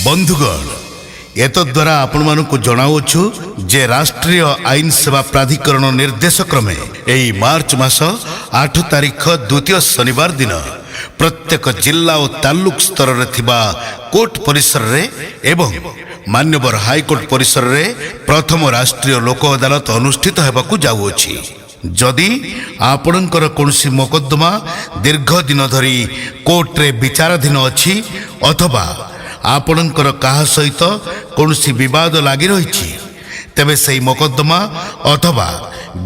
बंधुगण एतद्वारा आपण मानकु जणाउछु जे राष्ट्रीय आईन सेवा प्राधिकरण निर्देश क्रमे एई मार्च मास 8 तारिख द्वितीय शनिवार दिन प्रत्येक जिला और तालुक स्तर रे थिबा कोर्ट परिसर रे एवं मान्यवर हाईकोर्ट परिसर रे प्रथम राष्ट्रीय लोक अदालत अनुष्ठित हेबाकु जाउछि। जदि आपणकर कोनसी मोकद्दमा दीर्घ दिन धरी कोर्ट रे विचाराधीन अछि अथवा आपणकर काहा सहित कोनसी विवाद लागि रहिछि तेबे सेही मोकद्दमा अथवा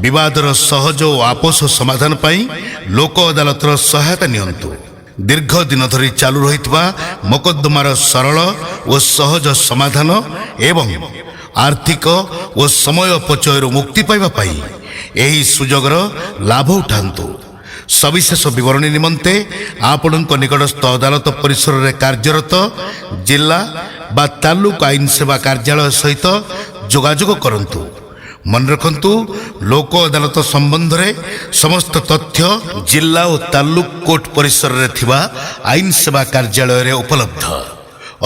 विवादर सहज और आपस समाधान पाई लोक अदालतर सहायता नियंतु। दीर्घ दिन धरी चालू रहितबा मोकद्दमार सरल और सहज समाधान एवं आर्थिक और समय अपचयर मुक्ति पाइबा पाई एही सुजोगर लाभ उठांतु। सविशेष विवरणी निमंते आपणक निकटस्थ अदालत परिसर रे कार्यरत जिला बा तालुक आईन सेवा कार्यालय सहित जोगाजोग करंतु। मन रखंतु लोक अदालत संबंध रे समस्त तथ्य जिला और तालुक कोर्ट परिसर रे थिबा आईन सेवा कार्यालय रे उपलब्ध।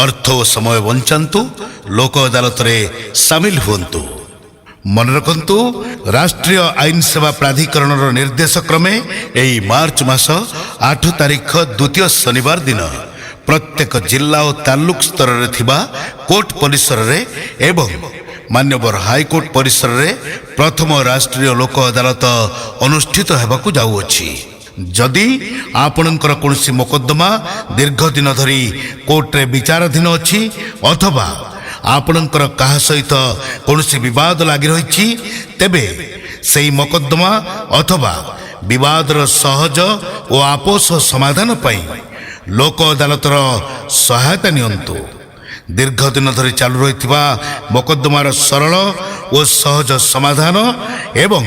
अर्थ और समय बंचांतु लोक अदालत रे शामिल हुंतु। मन रखंतु राष्ट्रीय आईन सेवा प्राधिकरण निर्देश क्रमे एई मार्च मास 8 तारिख द्वितीय शनिवार दिन प्रत्येक जिला और तालुक स्तर रे थिबा कोर्ट परिसर रे एवं मान्यवर हाईकोर्ट परिसर रे प्रथम राष्ट्रीय लोक अदालत अनुष्ठित हेबाकु जाउछि। जदि आपणकर कोनसी मोकद्दमा दीर्घ दिन धरी कोर्ट रे विचाराधीन अछि अथवा आपणकर काहा सहित कोनसी विवाद लागि रहिछि तेबे सेही मोकद्दमा अथवा विवादर सहज और आपस समाधान पाई लोक अदालतर सहायता नियंतु। दीर्घ दिन धरी चालू रहितबा मोकद्दमार सरल और सहज समाधान एवं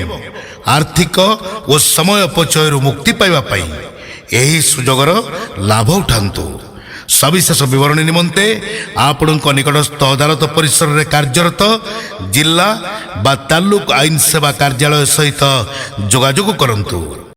आर्थिक और समय अपचयर मुक्ति पाइबा पाई एही सुजोगर लाभ उठांतु। सविशेष विवरणी निमंते आपणक निकटस्थ अदालत परिसर रे कार्यरत जिला बा तालुक आईन सेवा कार्यालय सहित जोगाजोग करंतु।